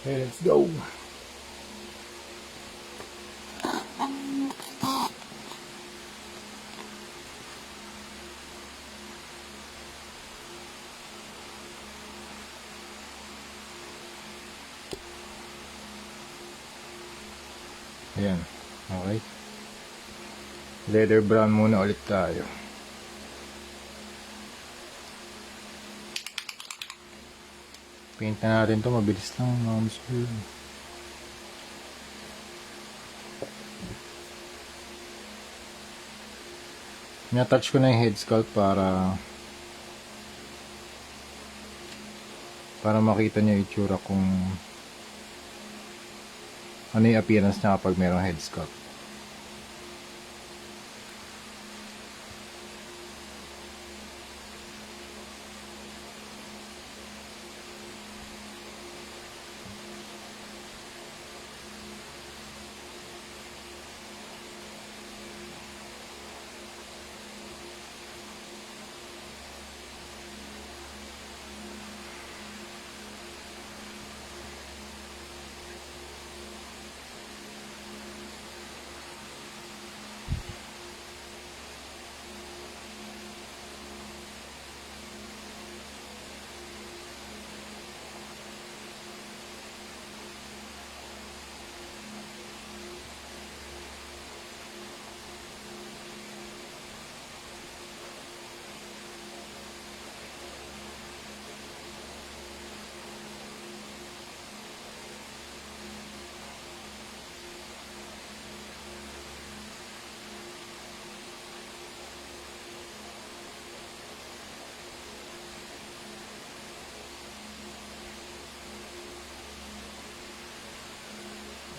Okay, let's go. Ayan, okay. Leather brown muna ulit tayo. Paint na natin to, mabilis lang mga musul. Ina-touch ko na yung head sculpt para makita niyo yung itsura kung ano yung appearance niya kapag mayroong head sculpt.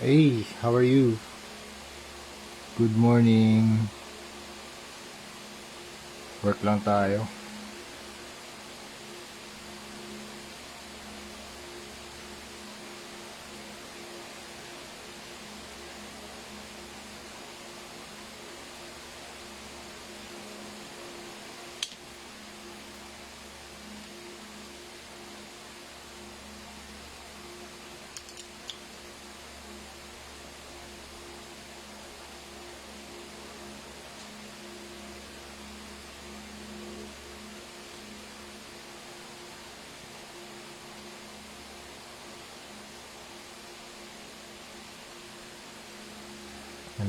Hey, how are you? Good morning. Work lang tayo.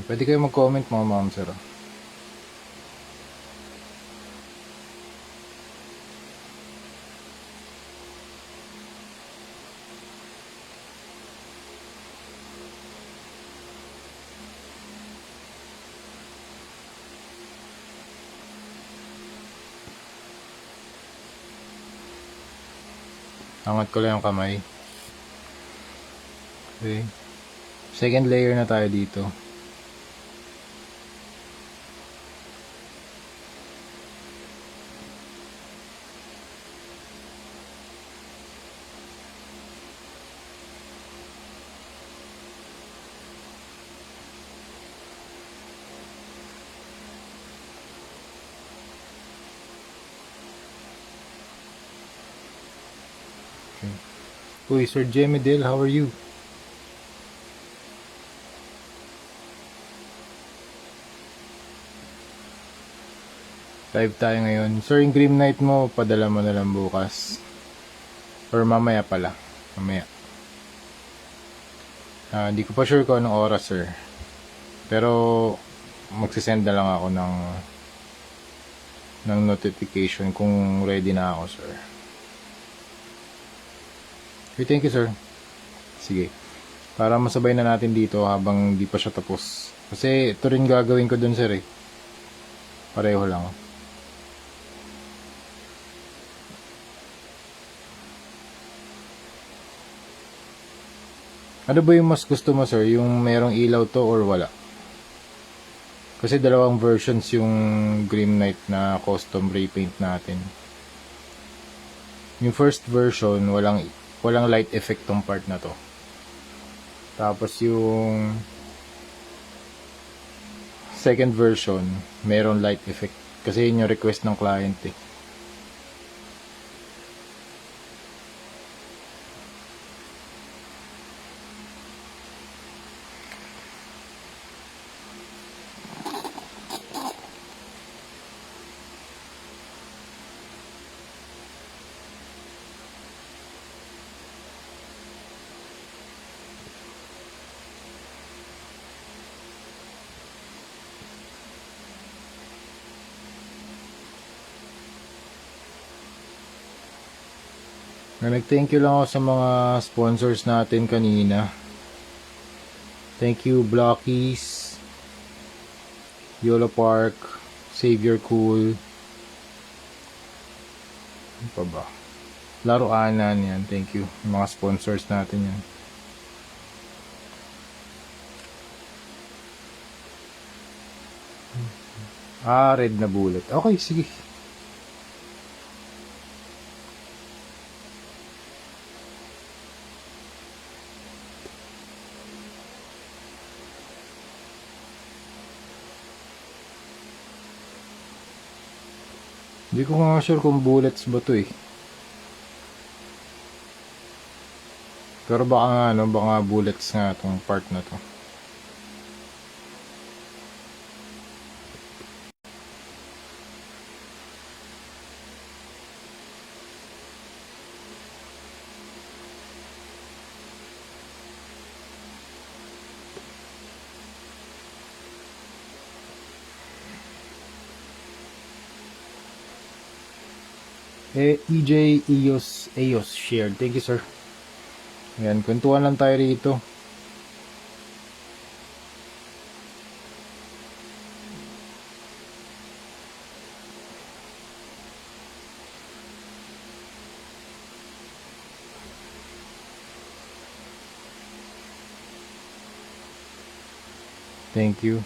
Pwede kayo mag-comment mga ma'am sir. Angat ko lang yung kamay. Okay. Second layer na tayo dito. Okay. Uy, Sir Jemmy Dale, how are you? Live tayo ngayon. Sir, yung Grim Knight mo, padala mo na lang bukas. Or mamaya pala. Mamaya. Hindi ko pa sure kung anong oras, sir. Pero, magsisend na lang ako ng notification kung ready na ako, sir. Okay, thank you, sir. Sige. Para masabay na natin dito habang di pa siya tapos. Kasi ito rin gagawin ko dun, sir, eh. Pareho lang. Ano ba yung mas gusto mo, sir? Yung merong ilaw to or wala? Kasi dalawang versions yung Grim Knight na custom repaint natin. Yung first version, walang light effect tong part na to. Tapos yung second version, meron light effect. Kasi yun yung request ng client eh. Nag-thank you lang ako sa mga sponsors natin kanina. Thank you Blockies, Yolo Park, Savior Cool. Ano pa ba? Laruanan yan. Thank you. Yung mga sponsors natin yan. Red na bullet. Okay, sige. Hindi ko nga sure kung bullets ba to eh. Pero baka nga baka bullets nga tong part na to. EJ Eos shared. Thank you, sir. Ayan, kwentuhan lang tayo rito. Thank you.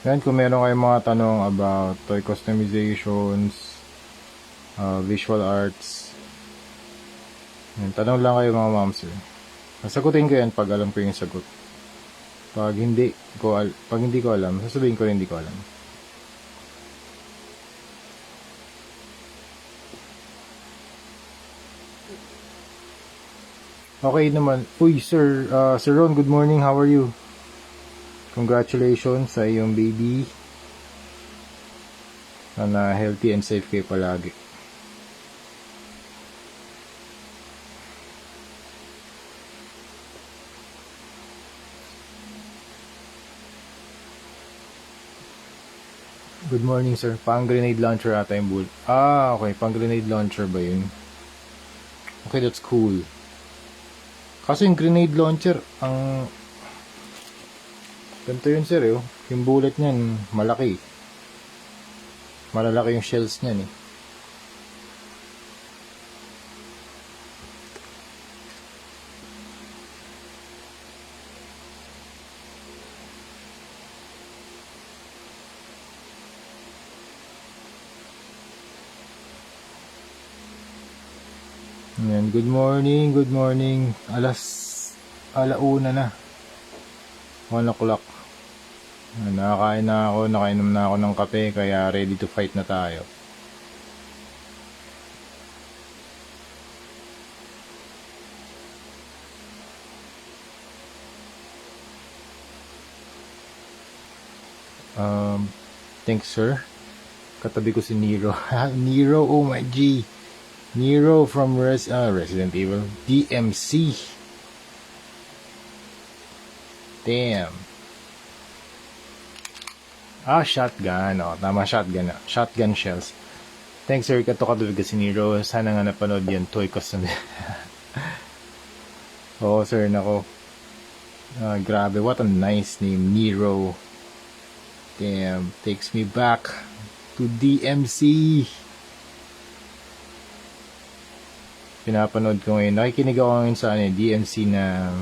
Yan, kung meron kayong mga tanong about toy customizations, visual arts, yan, tanong lang kayo mga moms. Sasagutin ko yan pag alam ko yung sagot. Pag hindi ko alam, sasabihin ko rin hindi ko alam. Okay naman. Uy, Sir Ron, good morning. How are you? Congratulations sa iyong baby. Sana healthy and safe kayo palagi. Good morning, sir. Pang grenade launcher ata yung bull. Okay. Pang grenade launcher ba yun? Okay, that's cool. Kaso yung grenade launcher, ang ganito yun, sir, eh. Yung bullet niyan, malaki. Malalaki yung shells niyan, eh. Ayan, good morning. Alauna na. 1 o'clock. Nakakain na ako, nakainom na ako ng kape, kaya ready to fight na tayo. Thanks, sir. Katabi ko si Nero. Nero, oh my G. Nero from Resident Evil. DMC. Damn. Shotgun. Tama, shotgun. Shotgun shells. Thanks, sir. Katabi ko si Nero. Sana nga napanood yan. Toy custom. Oo, sir. Nako. Grabe. What a nice name. Nero. Damn. Takes me back to DMC. Pinapanood ko ngayon. Nakikinig ako ngayon sa DMC na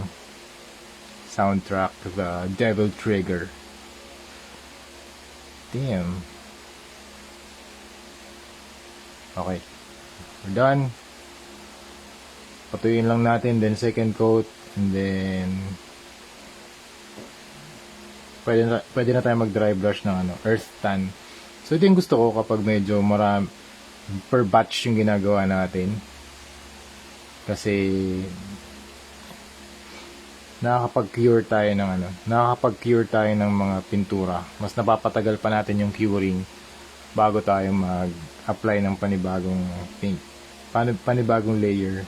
soundtrack, The Devil Trigger. Damn. Okay. We're done. Patuyin lang natin, then second coat, and then pwede na tayo mag-dry brush ng earth tan. So ito yung gusto ko kapag medyo marami per batch yung ginagawa natin. Kasi nakakapag-cure tayo ng mga pintura. Mas napapatagal pa natin yung curing bago tayo mag-apply ng panibagong paint. Panibagong layer.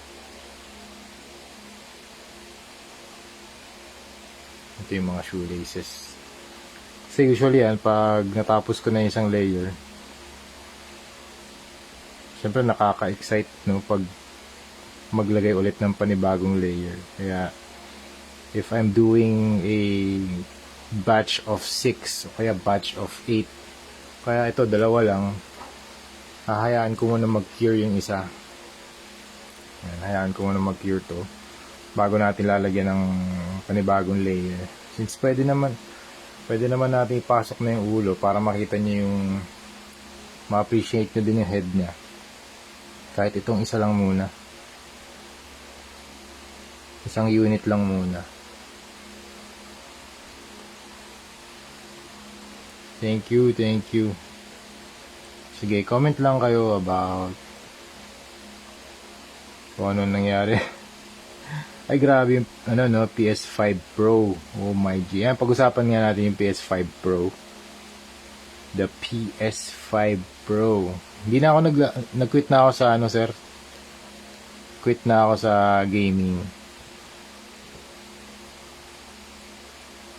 Ito yung mga shoelaces. Kasi usually pag natapos ko na isang layer, syempre nakaka-excite, no, pag maglagay ulit ng panibagong layer. Kaya if I'm doing a batch of 6 o kaya batch of 8, kaya ito dalawa lang, hahayaan ko muna mag-cure yung isa. Ayan, hayaan ko muna mag-cure to bago natin lalagyan ng panibagong layer. Since pwede naman natin ipasok na yung ulo para makita nyo yung ma-appreciate nyo din yung head niya. Kahit itong isa lang muna. Isang unit lang muna. Thank you. Sige, comment lang kayo about kung ano nangyari. Ay, grabe yung PS5 Pro. Oh my G. Yan, pag-usapan nga natin yung PS5 Pro. The PS5 Pro. Hindi na ako nag-quit na ako sa sir. Quit na ako sa gaming.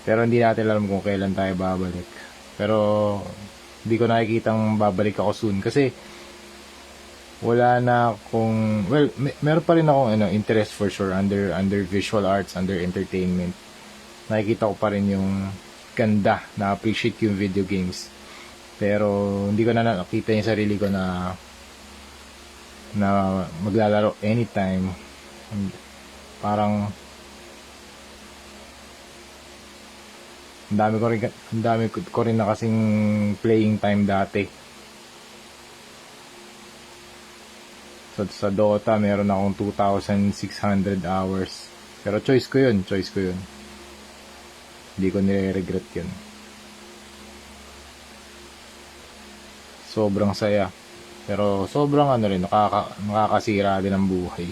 Pero hindi natin alam kung kailan tayo babalik. Pero hindi ko nakikitang babalik ako soon kasi wala na akong, well, meron pa rin akong interest for sure under visual arts, under entertainment. Nakikita ko pa rin yung ganda, na-appreciate yung video games. Pero hindi ko na nakita yung sarili ko na maglalaro anytime. Parang ang dami ko rin na kasing playing time dati. So, sa Dota, meron akong 2,600 hours. Pero choice ko yun. Hindi ko nire-regret yun. Sobrang saya. Pero sobrang nakakasira din ang buhay.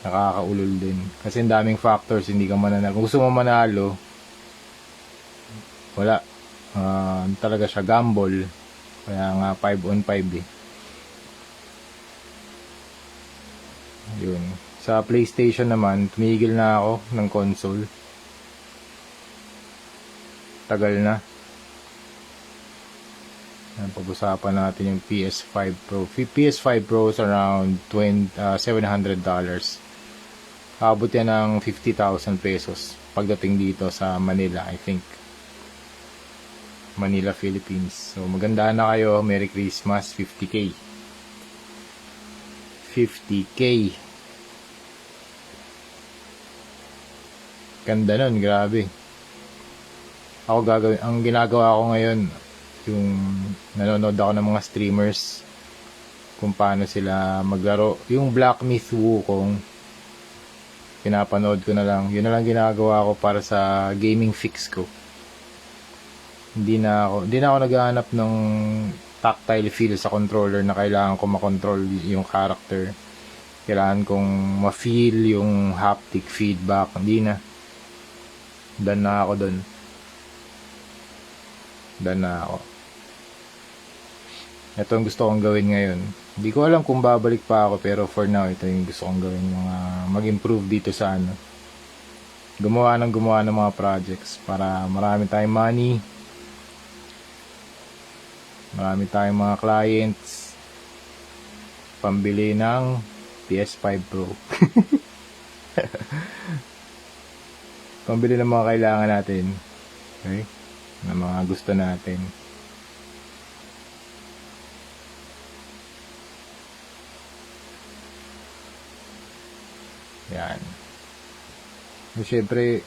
Nakakaulol din. Kasi ang daming factors, hindi ka mananalo. Kung gusto mo manalo, wala. Talaga siya, gamble. Kaya nga 5 on 5 eh. Yun. Sa PlayStation naman, tumigil na ako ng console. Tagal na. Pag-usapan natin yung PS5 Pro. PS5 Pro is around $700. Abot yan ng 50,000 pesos pagdating dito sa Manila, I think. Manila, Philippines. So, maganda na kayo. Merry Christmas. 50K. Ganda nun, grabe. Ang ginagawa ko ngayon, yung nanonood ako ng mga streamers kung paano sila maglaro. Yung Black Myth Wukong, pinapanood ko na lang. Yun na lang ginagawa ko para sa gaming fix ko. Hindi na ako naghahanap ng tactile feel sa controller na kailangan ko makontrol yung character. Kailangan kong ma-feel yung haptic feedback. Hindi na. Done na ako dun. Ito ang gusto kong gawin ngayon. Hindi ko alam kung babalik pa ako, pero for now, ito yung gusto kong gawin. Mag-improve dito sa gumawa ng mga projects para marami tayong money, marami tayong mga clients, pambili ng PS5 Pro. Pambili ng mga kailangan natin. Okay? Ng mga gusto natin. Yan. So, syempre,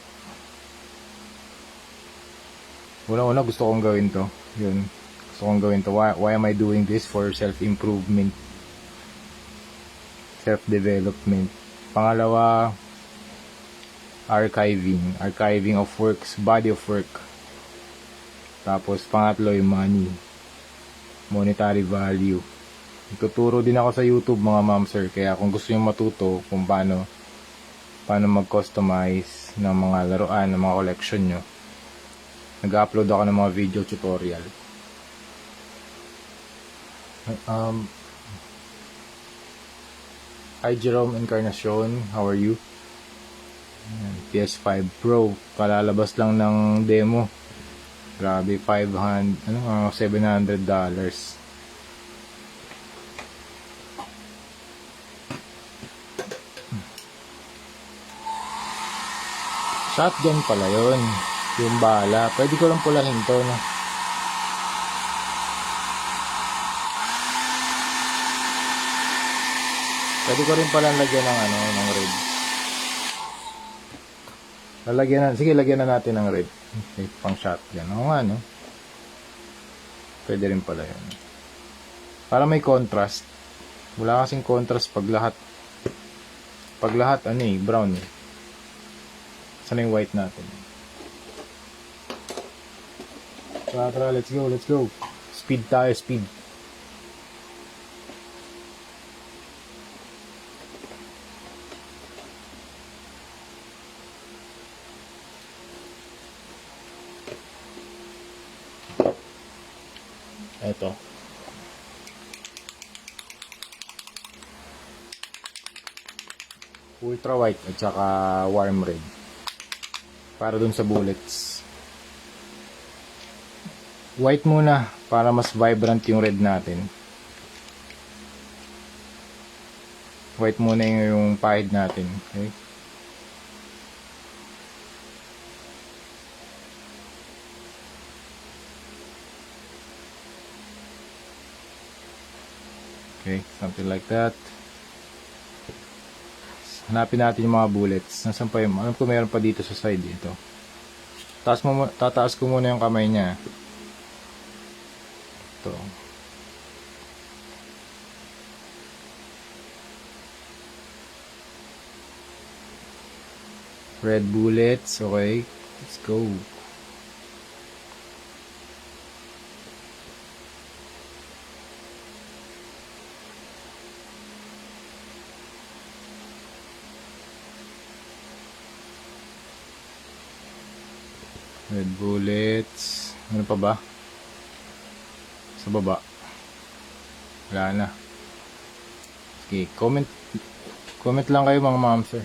una gusto kong gawin to. Yun. Gusto kong gawin to. Why am I doing this? For self-improvement. Self-development. Pangalawa, archiving of works, body of work. Tapos pangatlo yung monetary value. Tuturo din ako sa YouTube mga ma'am sir, kaya kung gusto niyo matuto kung paano mag-customize ng mga laruan, ng mga collection nyo, nag-upload ako ng mga video tutorial. Hi Jerome Encarnacion, how are you? PS5 Pro, kalalabas lang ng demo. Grabe, $700. Shotgun pala yun. Yung bala. Pwede ko lang pulahin to, no? Pwede ko rin pala lagyan ng ano, ng red. Sige, lagyan na natin ng red. Okay, pang shotgun. Oo nga, no? Pwede rin pala yun. Para may contrast. Wala kasing contrast pag lahat. Pag lahat, ano eh, brown eh. Saan yung white natin? Tara, let's go, let's go. Speed tayo, speed. Eto. Ultra white at saka warm red. Para dun sa bullets. White muna para mas vibrant yung red natin. White muna yung pahid natin. Okay? Okay, something like that. Hanapin natin yung mga bullets. Nasaan pa yung, alam ko meron pa dito sa side dito. Tataas ko muna yung kamay niya. Ito. Red bullets, okay. Let's go. Red bullets. Ano pa ba? Sa baba. Wala na. Okay, comment lang kayo mga ma'am sir.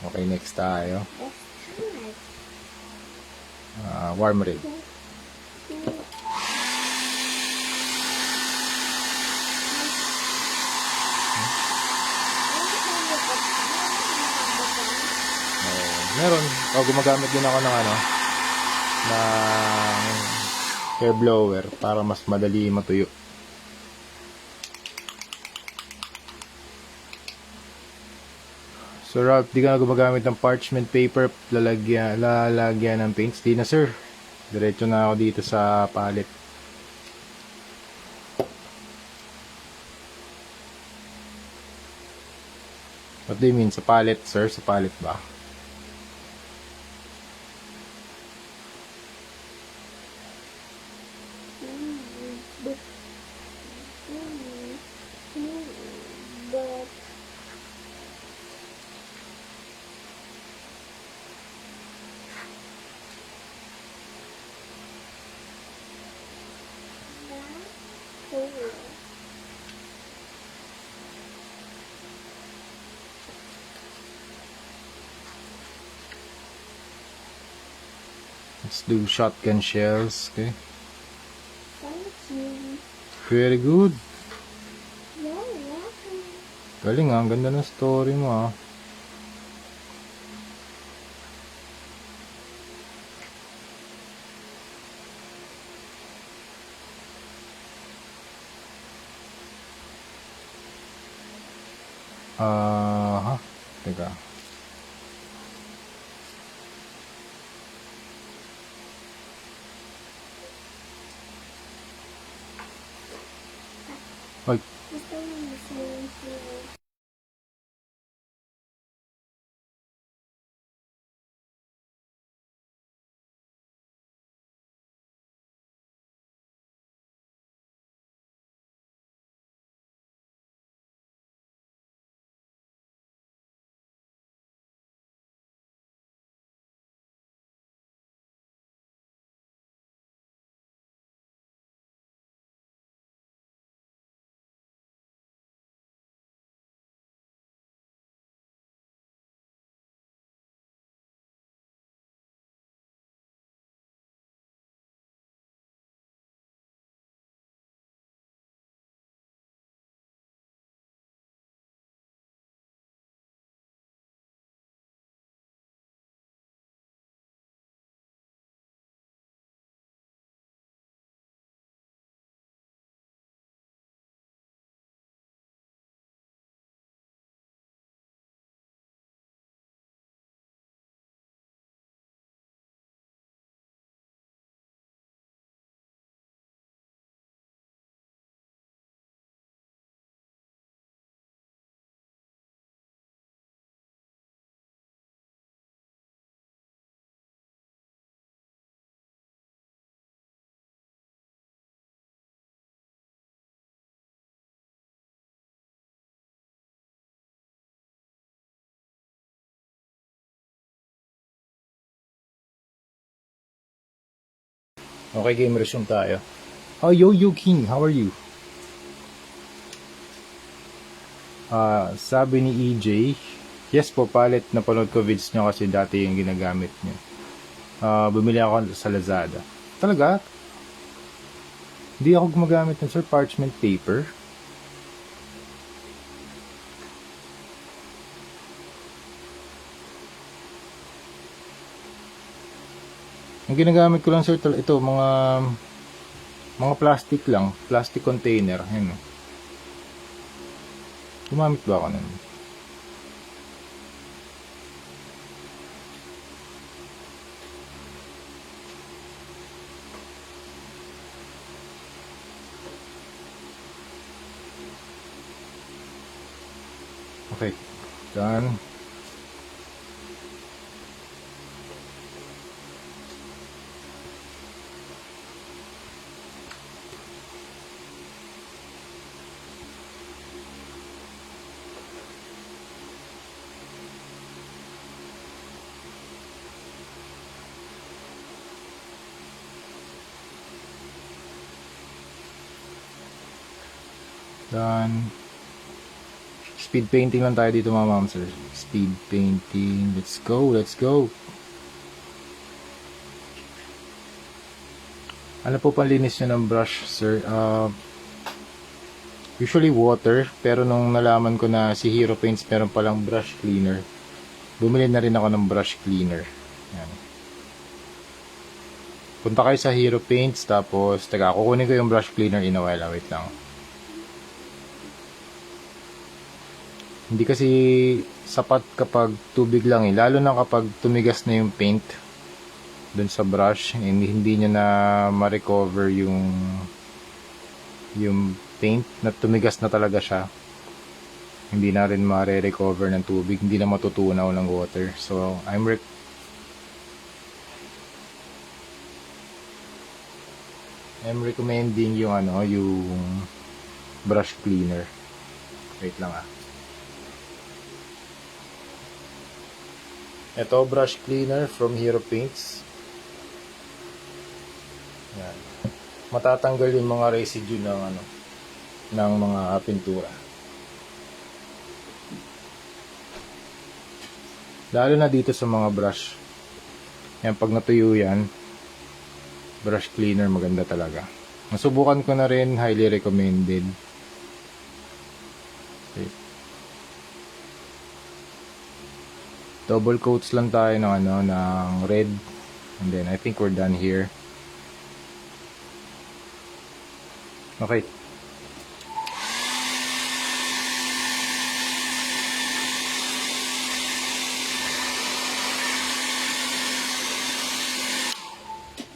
Okay, next tayo. Warm red. Meron. Gumagamit din ako ng hair blower para mas madali matuyo. So Ralph, di ka na gumagamit ng parchment paper, lalagyan ng paints. Di na sir. Diretso na ako dito sa palette. What do you mean? Sa palette, sir? Sa palette ba? Let's do shotgun shells. Okay. Thank you. Very good. You're welcome. Galing ah. Ang ganda ng story mo ah. Teka. Ay, Gusto mo mag-swimming pool? okay, game resume tayo. Oh, Yo King, how are you? Sabi ni EJ, yes po, palit. Napanood ko videos nyo kasi dati yung ginagamit nyo. Bumili ako sa Lazada. Talaga? Hindi ako gumagamit ng sir parchment paper. Ang ginagamit ko lang sir, ito, mga plastic lang, plastic container. Ayun. Gumamit ba ako nun? Okay, done. Done. Speed painting lang tayo dito mga ma'am sir. Speed painting. Let's go, let's go. Ano po panlinis nyo ng brush sir? Usually water, pero nung nalaman ko na si Hero Paints meron palang brush cleaner, bumili na rin ako ng brush cleaner. Yan. Punta kayo sa Hero Paints, tapos taga kukunin ko yung brush cleaner in a while. Wait lang. Hindi kasi sapat kapag tubig lang eh. Lalo na kapag tumigas na yung paint dun sa brush, hindi niya na ma-recover yung paint na tumigas na talaga siya. Hindi na rin ma-recover ng tubig, hindi na matutunaw ng water. So I'm recommending yung yung brush cleaner. Wait lang ah. Ito, brush cleaner from Hero Paints. Yan. Matatanggal yung mga residue ng mga pintura. Lalo na dito sa mga brush. Yan, pag natuyo yan, brush cleaner, maganda talaga. Nasubukan ko na rin, highly recommended. Okay. Double coats lang tayo ng ng red, and then I think we're done here. Okay.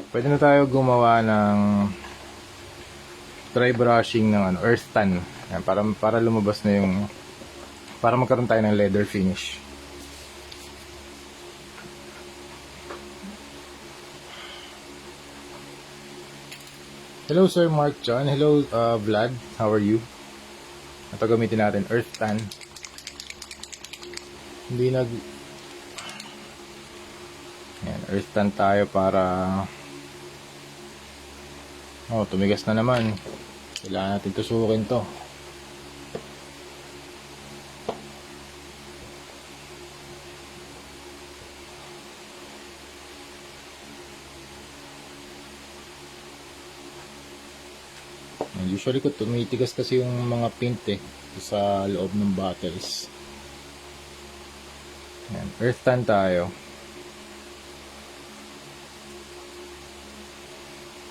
Pwede na tayo gumawa ng dry brushing ng earth tan. Ayan, para lumabas na yung, para magkaroon tayo ng leather finish. Hello Sir Mark John. Hello Vlad. How are you? Ito gamitin natin earth tan. Ayan, earth tan tayo para tumigas na naman. Kailangan natin tusukin to. Usually ko tumitigas kasi yung mga paint sa loob ng bottles. Ayan, earth tan tayo.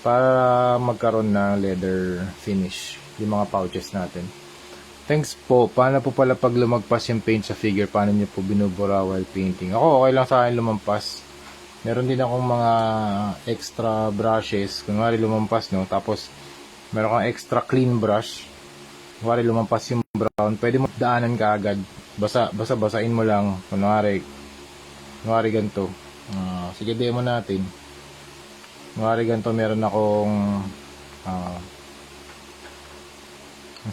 Para magkaroon ng leather finish yung mga pouches natin. Thanks po. Paano po pala pag lumagpas yung paint sa figure? Paano nyo po binubura while painting? Ako, okay lang sa akin lumampas. Meron din akong mga extra brushes. Kunwari lumampas, no? Tapos, meron kang extra clean brush. Kunwari lumampas yung brown. Pwede mo daanan ka agad. Basain mo lang. Kunwari ganito. Sige, demo natin. Kunwari ganito, meron akong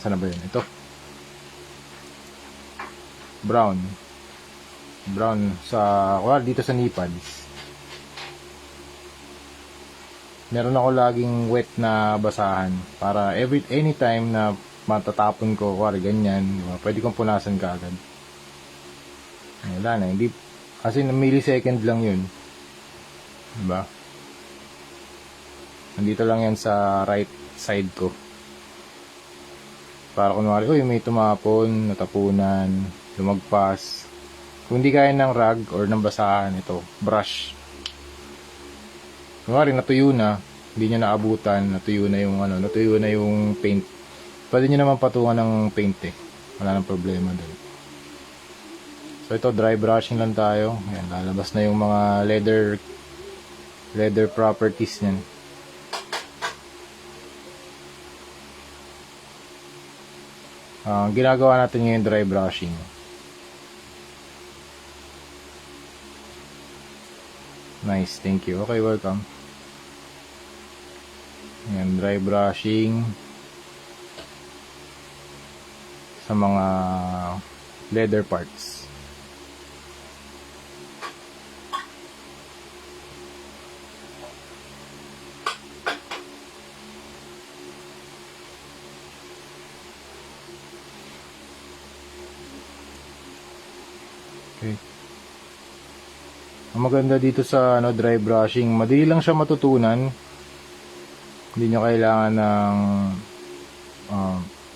saan na ba yun? Ito brown sa kunwari dito sa knee pads. Meron ako laging wet na basahan para anytime na matatapon ko, kunwari ganyan, diba? Pwede kong punasan ka agad. Wala na, hindi as in millisecond lang yun, diba? Nandito lang yan sa right side ko. Para kunwari, may tumapon, natapunan, lumagpas. Kung hindi kaya ng rag or ng basahan, ito, brush. Kunwari, natuyo na, hindi nyo naabutan, natuyo na yung paint. Pwede nyo naman patungan ng paint Wala nang problema dun. So ito, dry brushing lang tayo. Ayan, lalabas na yung mga leather properties niyan. Ginagawa natin ngayon dry brushing. Nice, thank you. Okay, welcome. Ayan, dry brushing sa mga leather parts. Okay. Ang maganda dito sa dry brushing, madali lang siya matutunan. Hindi nyo kailangan ng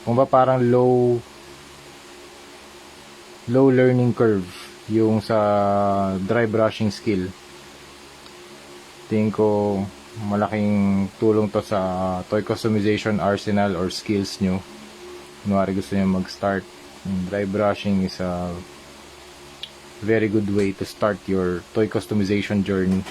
kung ba parang low learning curve yung sa dry brushing skill. Tingin ko malaking tulong to sa toy customization arsenal or skills nyo. Kunwari gusto nyo mag-start. Dry brushing is a very good way to start your toy customization journey.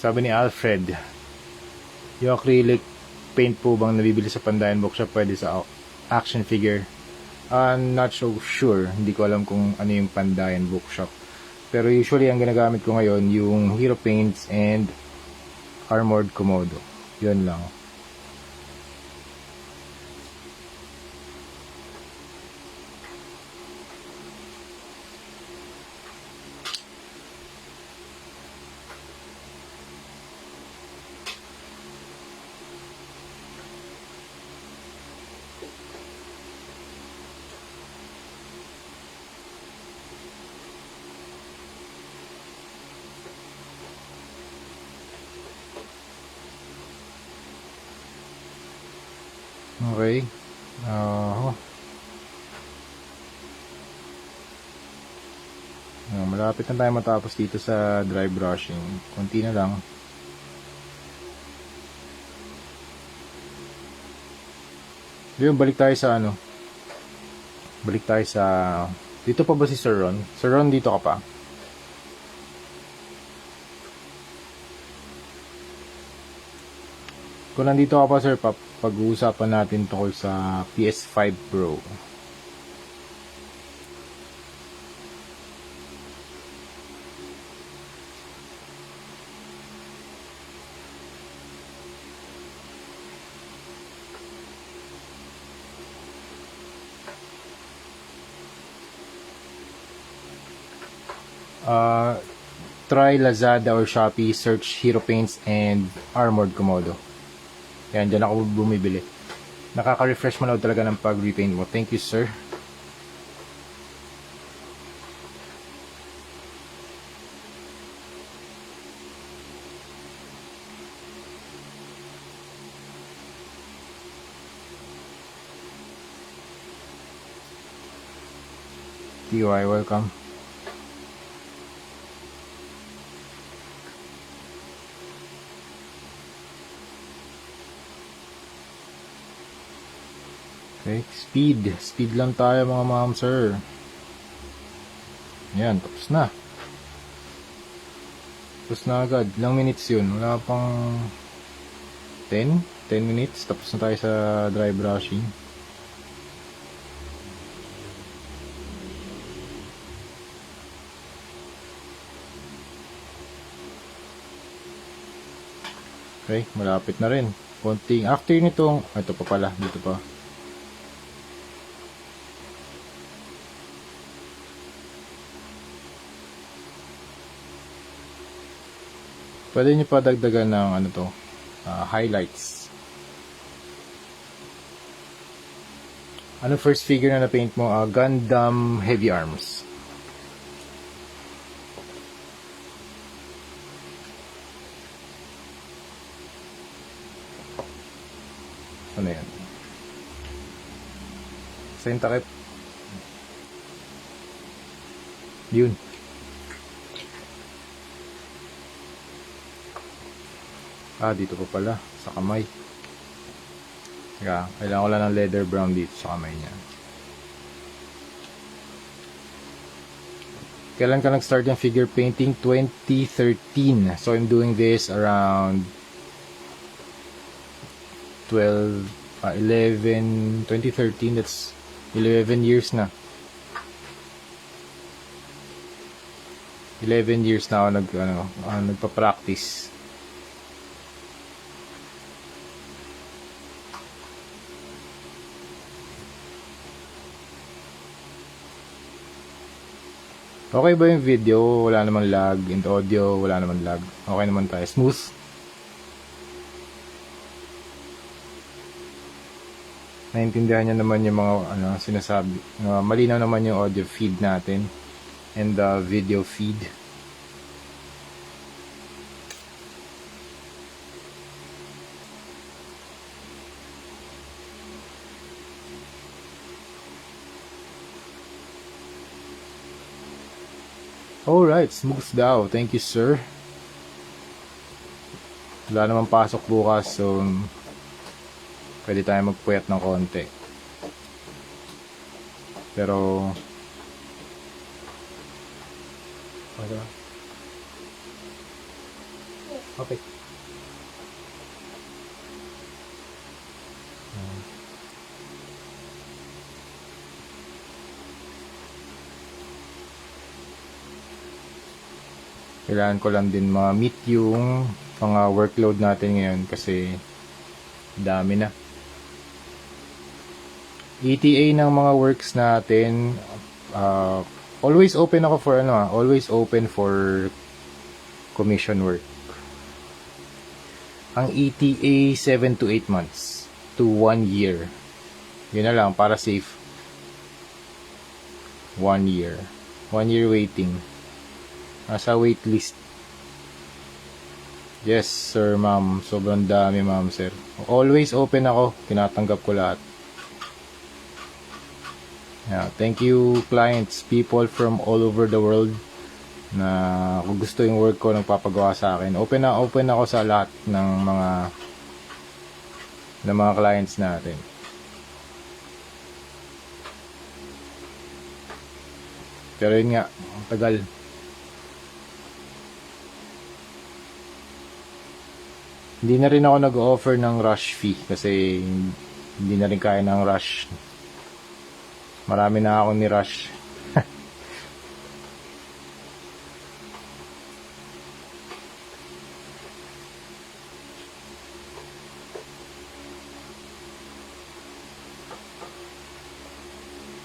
Sabi ni Alfred, yung acrylic paint po bang nabibili sa Pandayan Bookshop pwede sa action figure? I'm not so sure. Hindi ko alam kung ano yung Pandayan Bookshop. Pero usually ang ginagamit ko ngayon yung Hero Paints and Armored Komodo. Yun lang. Okay. Uh, malapit na tayo matapos dito sa dry brushing. Konti na lang. Yun, balik tayo sa ano. Balik tayo sa... Dito pa ba si Sir Ron? Sir Ron, dito ka pa? Kung nandito ka pa, sir, pag-uusapan natin tungkol sa PS5 Pro. Try Lazada or Shopee, search Hero Paints and Armored Komodo. Yan, dyan ako bumibili. Nakaka-refresh manood talaga ng pag-repaint mo. Thank you, sir. TY, welcome. Okay, speed lang tayo mga ma'am sir. Yan, tapos na agad. Ilang minutes yun? Wala pang 10 minutes, tapos na tayo sa dry brushing. Okay, malapit na rin. Konting after nitong, ito pa pala, dito pa. Pwede nyo pa dagdagan ng ano to, highlights. Ano first figure na na-paint mo? Gundam Heavy Arms. Ano yan? Sa yung takip. Yun. Dito pa pala, sa kamay. Kailangan ko lang ng leather brown dito sa kamay niya. Kailan ka nag-start yung figure painting? 2013. So I'm doing this around 2013, that's 11 years na. 11 years na ako nagpa-practice. Okay ba yung video? Wala naman lag. And audio, wala naman lag. Okay naman tayo. Smooth. Naintindihan niya naman yung mga sinasabi. Malinaw naman yung audio feed natin. And the video feed. Alright, smooth daw. Thank you, sir. Wala namang pasok bukas, so pwede tayo magpuyat ng konti. Pero okay. Kailangan ko lang din ma-meet yung mga workload natin ngayon kasi dami na. ETA ng mga works natin, always open ako for always open for commission work. Ang ETA 7 to 8 months to 1 year. Yun na lang para safe. 1 year. 1 year waiting. Nasa waitlist. Yes, sir, ma'am. Sobrang dami, ma'am, sir. Always open ako. Tinatanggap ko lahat. Yeah, thank you, clients, people from all over the world na kung gusto yung work ko, nagpapagawa sa akin. Open ako sa lahat ng mga clients natin. Pero yun nga, ang tagal. Hindi na rin ako nag-offer ng rush fee kasi hindi na rin kaya ng rush. Marami na ako ni rush.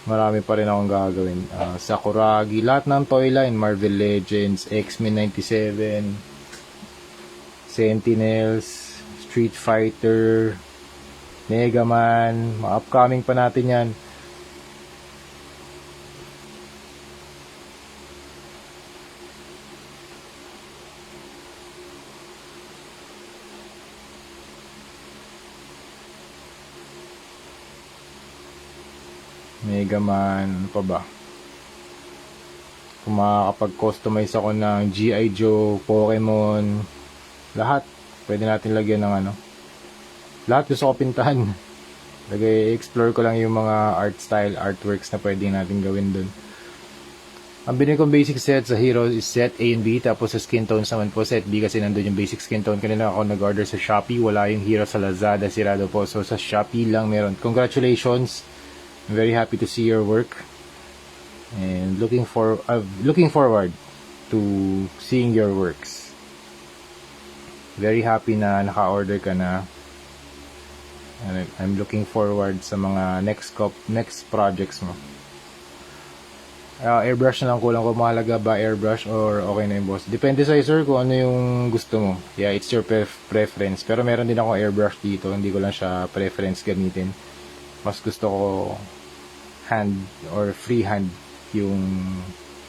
Marami pa rin akong gagawin. Sakuragi, lahat ng toy line, Marvel Legends, X-Men 97, Sentinels, Street Fighter, Mega Man, mga upcoming pa natin yan. Mega Man, ano pa ba? Kung makakapag-customize ako ng G.I. Joe, Pokemon, lahat. Pwede natin lagyan ng ano. Lahat gusto ko pintahan. Explore ko lang yung mga art style, artworks na pwede natin gawin dun. Ang binili kong basic set sa Hero is set A and B, tapos sa skin tones naman po set B kasi nandun yung basic skin tone. Kanina ako nag-order sa Shopee, wala yung Hero sa Lazada, sirado po. So sa Shopee lang meron. Congratulations! I'm very happy to see your work and looking forward to seeing your works. Very happy na naka-order ka na. And I'm looking forward sa mga next projects mo. Airbrush na lang kulang ko. Mahalaga ba airbrush or okay na yung boss? Depende sa'yo, sir, kung ano yung gusto mo. Yeah, it's your preference. Pero meron din ako airbrush dito. Hindi ko lang siya preference gamitin. Mas gusto ko hand or freehand yung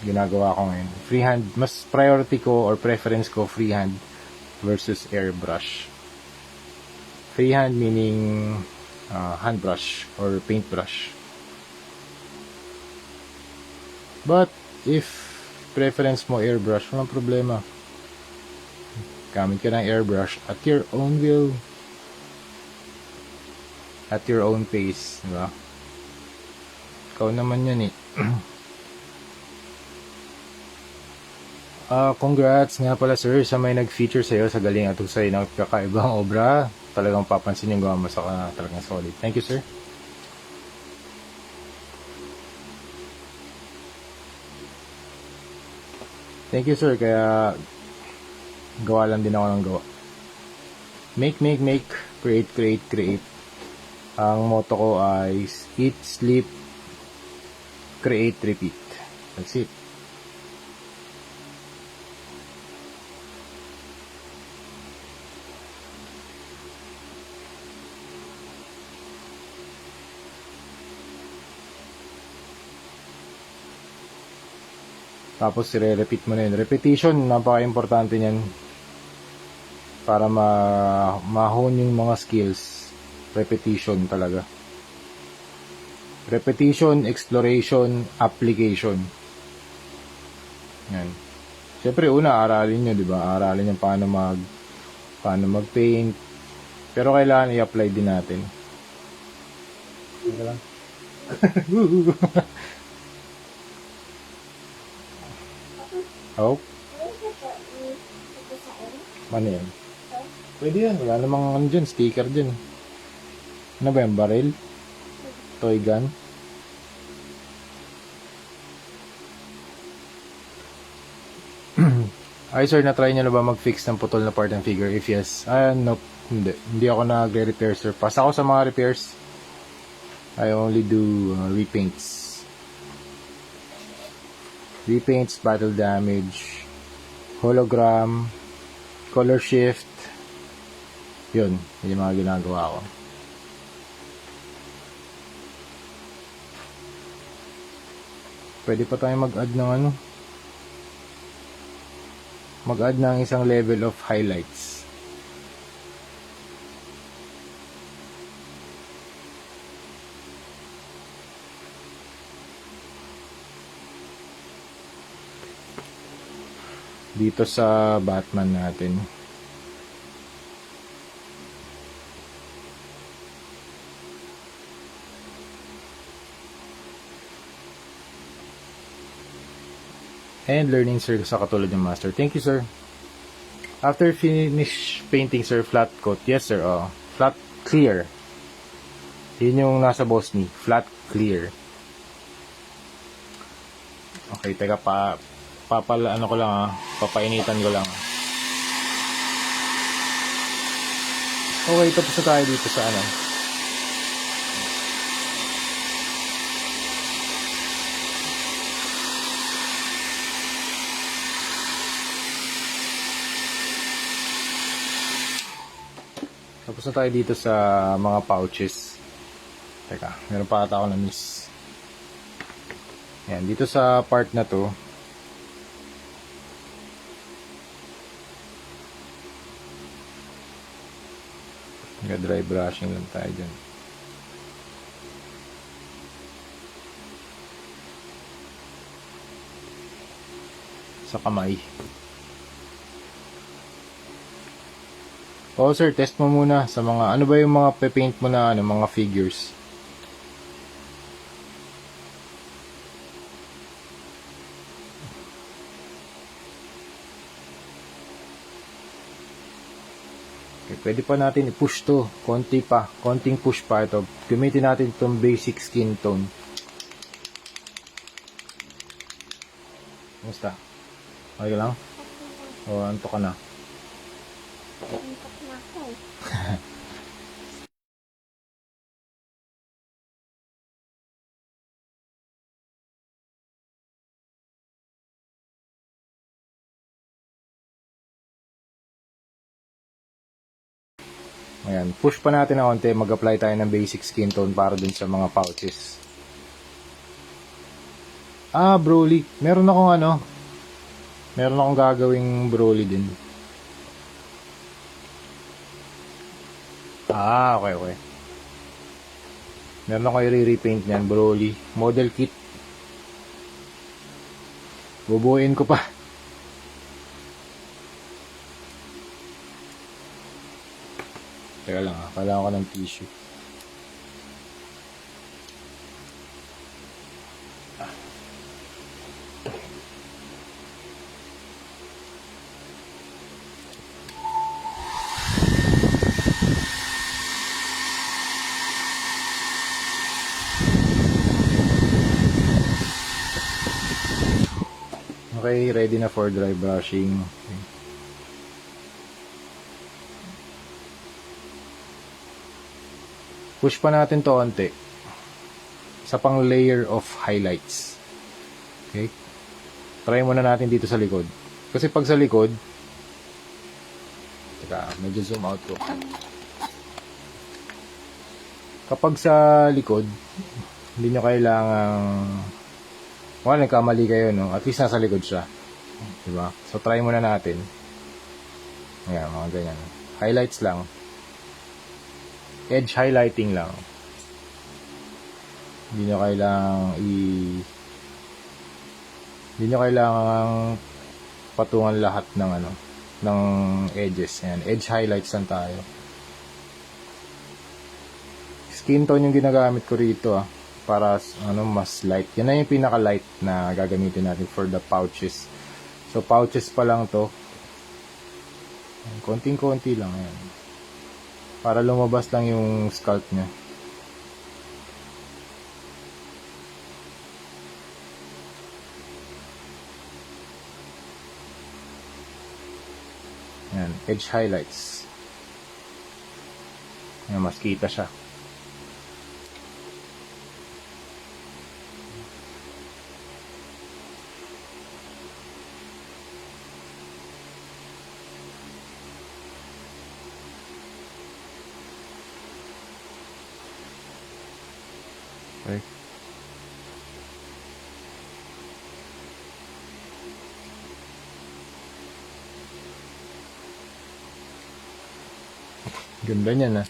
ginagawa ko ngayon. Freehand, mas priority ko or preference ko freehand versus airbrush. Freehand meaning hand brush or paintbrush. But if preference mo airbrush, walang problema. Gamit ka ng airbrush at your own will, at your own pace, di ba? Ikaw naman yan eh. Congrats nga pala, sir, sa may nag-feature sa'yo sa galing at husay ng kakaibang obra. Talagang papansin yung gawa mo sa talagang solid. Thank you, sir. Thank you, sir. Kaya gawa lang din ako ng gawa. Make, create. Ang motto ko ay eat, sleep, create, repeat. That's it. Tapos i-repeat mo na yun. Repetition, napaka-importante niyan. Para ma-hone yung mga skills. Repetition talaga. Repetition, exploration, application. Yan. Siyempre, una, aralin nyo, di ba? Aralin nyo paano mag-paint. Pero kailangan i-apply din natin. Teka lang. Oh, ano yan? Pwede yan. Wala namang ano dyan, sticker dyan. Ano ba yan? Barrel? Toy gun? Ay sir, na-try nyo na ba mag-fix ng putol na part ng figure? If yes, nope, hindi. Hindi ako nagre-repair, sir. Pas ako sa mga repairs. I only do repaints. Repaints, battle damage, hologram, color shift. Yun yung mga ginagawa ko. Pwede pa tayong mag-add ng mag-add ng isang level of highlights. dito sa Batman natin. And learning, sir, sa katulad ng master. Thank you, sir. After finish painting, sir, flat coat. Yes, sir. Oh, flat clear. Yun yung nasa boss ni. Flat clear. Okay, teka ano ko lang papainitan ko lang. Okay, tapos na tayo dito sa ano. Tapos na tayo dito sa mga pouches. Teka, meron pa ata ako na miss. Yan, dito sa part na to. Dry brushing lang tayo dyan. Sa kamay. Oo, sir, test mo muna sa mga, ano ba yung mga pe-paint mo na, ano, mga figures. Okay, pwede pa natin i-push to, konting push pa ito. Gamitin natin itong basic skin tone. Kumusta? Okay lang? O, anto ka na? Antok na ako. Ayan, push pa natin na konti, mag-apply tayo ng basic skin tone para dun sa mga pouches. Broly. Meron akong gagawing Broly din. Okay. Meron ako i-repaint niyan, Broly. Model kit. Bubuuin ko pa. Teka lang kailangan ko ng tissue. Okay, ready na for dry brushing. Okay. Push pa natin to onte sa pang layer of highlights. Okay? Try muna natin dito sa likod. Kasi pag sa likod, teka, medyo zoom out ko. Kapag sa likod, hindi nyo kailangang nagkamali kayo, no? At least nasa likod siya. Diba? So, try muna natin. Ayan, mga ganyan. Highlights lang. Edge highlighting lang. Hindi nyo kailangang patungan lahat ng ng edges. Ayan, edge highlights lang tayo. Skin tone yung ginagamit ko rito, para mas light. Yan na yung pinaka light na gagamitin natin for the pouches. So pouches pa lang to. Konting-konti lang yan. Para lumabas lang yung scalp niya. Yan, edge highlights. Yan, mas kita siya. Okay. Ganda niyan,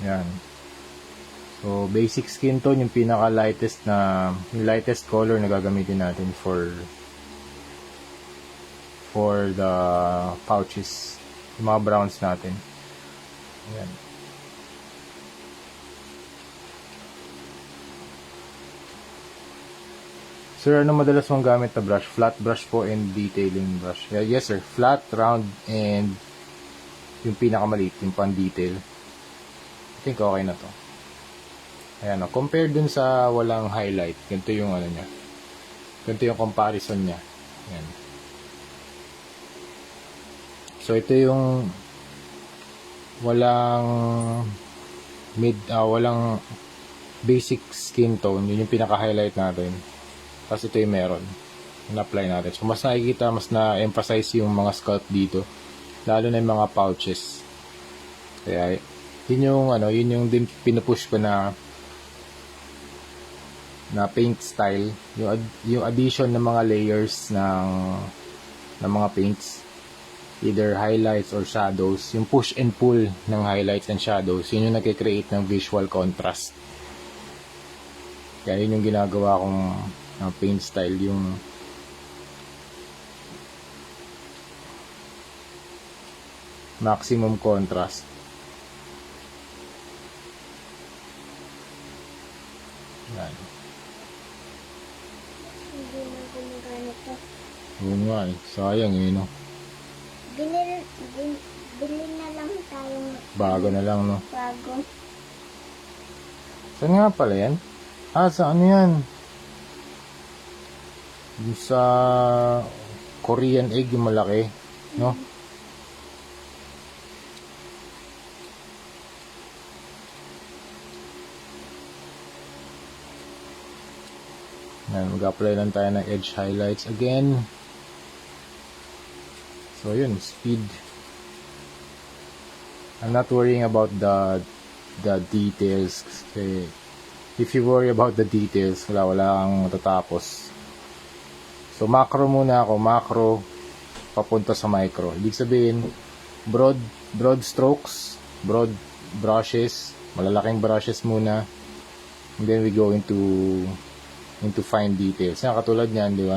Yan. So, basic skin tone, yung pinaka-lightest yung lightest color na gagamitin natin for the pouches. Yung mga browns natin. Yan. Sir, ano madalas mong gamit na brush? Flat brush po and detailing brush. Yeah, yes sir, flat, round, and yung pinakamaliit, yung pan-detail. I think okay na to. Ayan, compare dun sa walang highlight. Ganito yung ano niya. Ganito yung comparison niya. Ayan. So, ito yung walang walang basic skin tone. Yun yung pinaka-highlight natin. Tapos ito yung meron. Na-apply natin. So, mas nakikita, mas na-emphasize yung mga scalp dito. Lalo na yung mga pouches. Kaya, yun yung din pinupush ko na paint style, yung addition ng mga layers ng mga paints, either highlights or shadows, yung push and pull ng highlights and shadows, yun yung nagke-create ng visual contrast. Kaya yun yung ginagawa kong paint style, yung maximum contrast. Yan. Hindi na gumagana to. Yun nga eh. Sayang eh, no? Bili na lang tayong Bago na lang, no? bago. Saan nga pala yan? Sa ano yan? Yung sa Korean egg, yung malaki, no? Yan, mag-apply lang tayo ng edge highlights again. So, yun, speed. I'm not worrying about the details. Kasi, if you worry about the details, wala kang matatapos. So, macro muna ako. Macro, papunta sa micro. Ibig sabihin, broad strokes, broad brushes, malalaking brushes muna. And then we go into fine details. Yan, katulad niyan, di ba?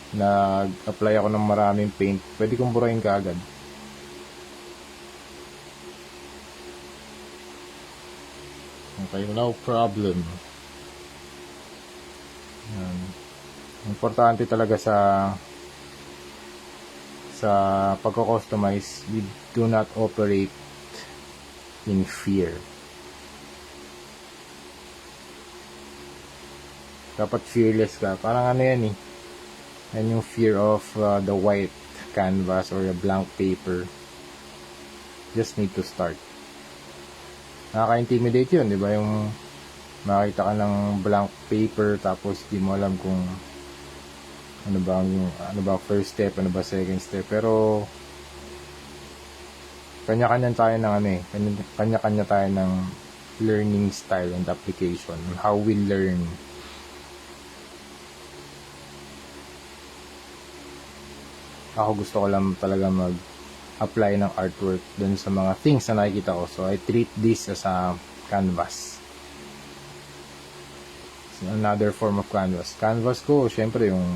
Nag-apply ako ng maraming paint. Pwede kong burahin kaagad. Okay, no problem. Yan. Importante talaga sa pagko-customize, we do not operate in fear. Dapat fearless ka. Parang ano yan eh. Yan yung fear of the white canvas or a blank paper. Just need to start. Nakaka-intimidate yun, di ba? Yung makita ka ng blank paper tapos di mo alam kung ano ba first step, ano ba second step. Pero kanya-kanya tayo ng kanya-kanya tayo ng learning style and application. How we learn. Ako gusto ko lang talaga mag-apply ng artwork dun sa mga things na nakikita ko. So, I treat this as a canvas. It's another form of canvas. Canvas ko, syempre, yung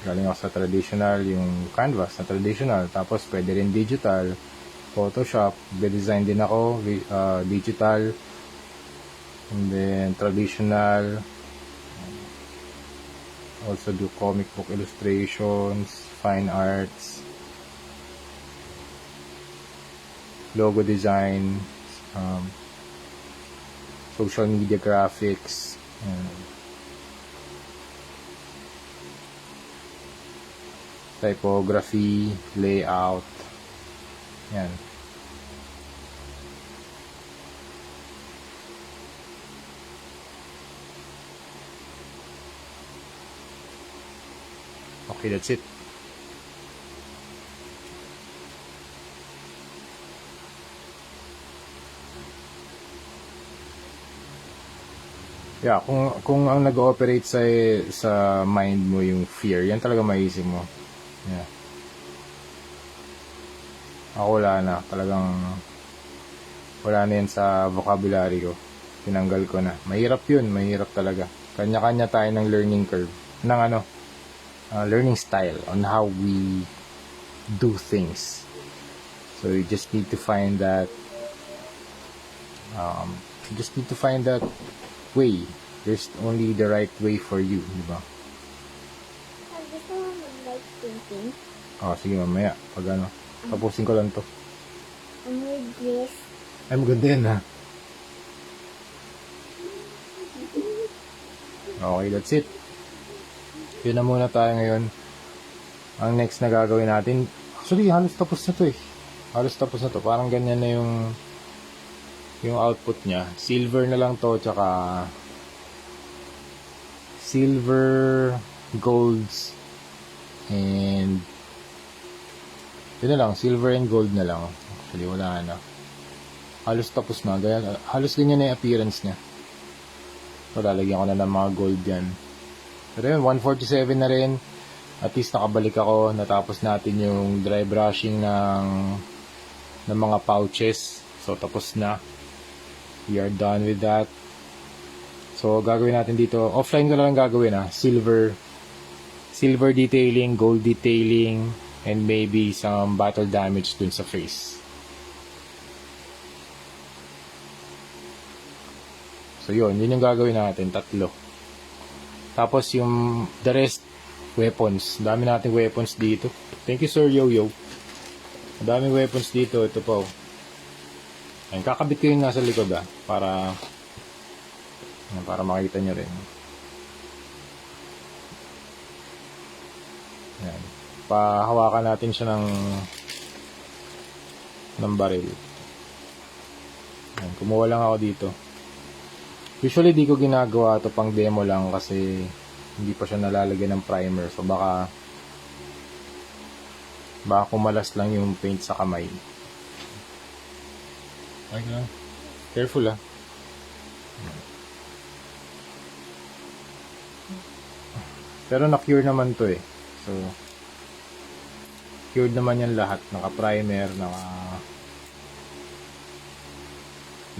galing ako sa traditional, yung canvas na traditional. Tapos, pwede rin digital, Photoshop, design din ako, digital, and then traditional. Also do comic book illustrations, fine arts, logo design, social media graphics, typography, layout. Yan. Okay, that's it. Yeah, kung ang nag-ooperate sa mind mo yung fear, yan talaga maiisip mo. Yeah. Ako wala na, talagang Wala na yan sa vocabulary ko. Tinanggal ko na. Mahirap yun, mahirap talaga. Kanya-kanya tayo ng learning curve. Ng learning style on how we do things. So you just need to find that way. There's only the right way for you, di ba? Gusto mo mag-light painting? Sige mamaya. Pag tapusin ko lang to. Ang may dress. Ay, maganda yan ha. Okay, that's it. Yun na muna tayo ngayon. Ang next na gagawin natin, actually, halos tapos na to eh. Halos tapos na to. Parang ganyan na yung output niya. Silver na lang to, tsaka silver, golds, and yun na lang, silver and gold na lang. Actually, wala na. Halos tapos na. Halos ganyan na yung appearance niya. So, lalagyan ko na ng mga gold yan. Pero yun, 147 na rin. At least nakabalik ako. Natapos natin yung dry brushing ng mga pouches. So, tapos na. We are done with that. So, gagawin natin dito. Offline ko na lang gagawin silver detailing, gold detailing, and maybe some battle damage dun sa face. So, yun yung gagawin natin. 3. Tapos, yung the rest, weapons. Dami nating weapons dito. Thank you, Sir Yo-Yo. Daming weapons dito. Ito po. Ayan, kakabit ko yung nasa likod para makita nyo rin. Ayan. Pahawakan natin siya ng baril. Ayan, kumuha lang ako dito. Usually di ko ginagawa ito pang demo lang kasi hindi pa siya nalalagyan ng primer. So baka kumalas lang yung paint sa kamay. Okay lang. Careful Pero na-cure naman to eh. So cured naman yan lahat. Naka-primer,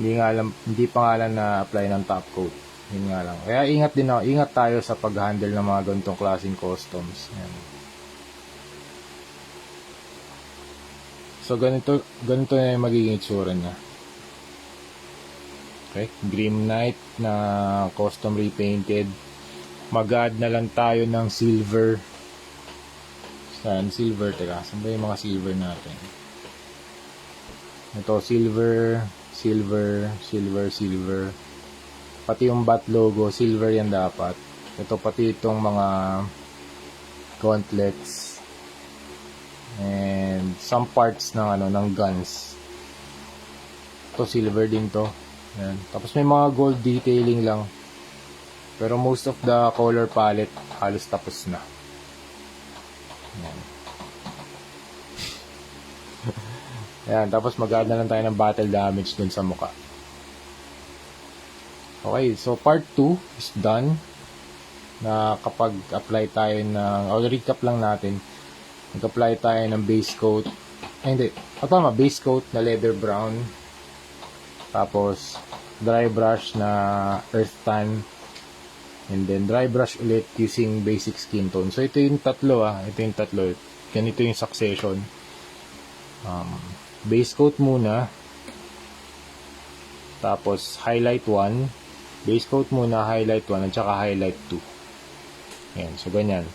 hindi pa nga lang na-apply ng top coat. Yun nga lang. Kaya ingat tayo sa pag-handle ng mga ganitong klaseng customs. Yan. So ganito na yung magiging itsura niya. Okay, Grim Knight na custom repainted. Mag-add na lang tayo ng silver. Saan? Silver, teka. Saan ba yung mga silver natin? Ito, silver. Pati yung bat logo, silver yan dapat. Ito, pati itong mga gauntlets. And some parts ng guns. Ito, silver din to. Yan. Tapos may mga gold detailing lang. Pero most of the color palette halos tapos na. Yan. Yan. Tapos mag-add na lang tayo ng battle damage dun sa mukha. Okay. So part 2 is done. Na kapag apply tayo recap lang natin. Nag-apply tayo ng base coat. Base coat na leather brown. Tapos, dry brush na earth tan. And then, dry brush ulit using basic skin tone. So, ito yung tatlo Ganito yung succession. Base coat muna. Tapos, highlight 1. Base coat muna, highlight 1, at saka highlight 2. Ayan. So, ganyan.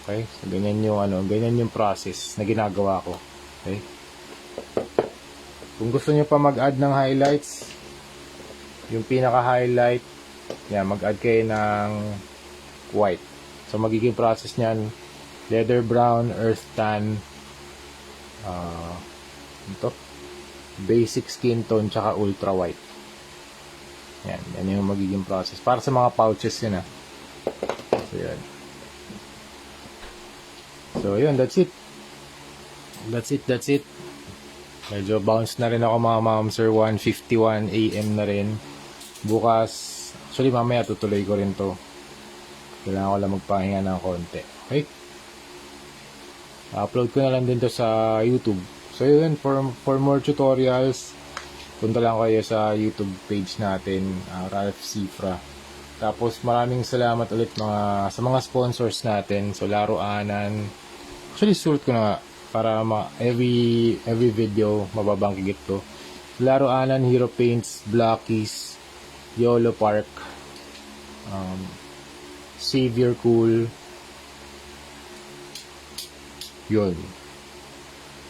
Okay? So, ganyan yung process na ginagawa ko. Okay? Kung gusto nyo pa mag-add ng highlights, yung pinaka-highlight, mag-add kayo ng white. So, magiging process niyan, leather brown, earth tan, basic skin tone, tsaka ultra white. Yan yung magiging process. Para sa mga pouches yun So, yan. So, yun, that's it. Medyo bounce na rin ako mga ma'am sir. 1:51 AM na rin. Bukas, actually mamaya tutuloy ko rin to. Kailangan ko lang magpahinga ng konti. Okay? Upload ko na lang din to sa YouTube. So So yun, for more tutorials, punta lang kayo sa YouTube page natin, Ralph Cifra. Tapos maraming salamat ulit sa mga sponsors natin. So Laro Anan. Actually, sulit ko na nga para every video mababangkigit ko. Laro Anan, Hero Paints, Blackies, YOLO Park, Savior Cool. Yun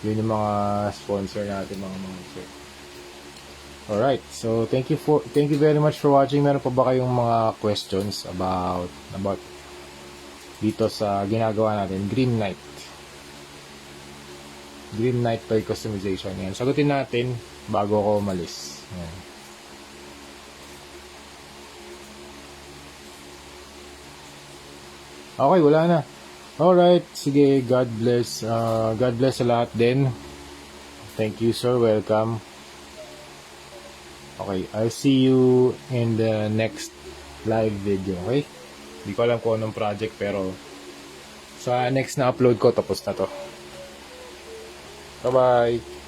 yung mga sponsor natin, mga monster. Alright, so thank you very much for watching. Meron pa ba kayong mga questions about dito sa ginagawa natin, Green Knight toy customization? Yan, sagutin natin bago ako umalis. Yan. Okay, wala na. Alright, sige, God bless sa lahat din. Thank you, sir, welcome. Okay, I'll see you in the next live video, okay? Hindi ko alam kung anong project, pero sa next na upload ko, tapos na to. Bye-bye!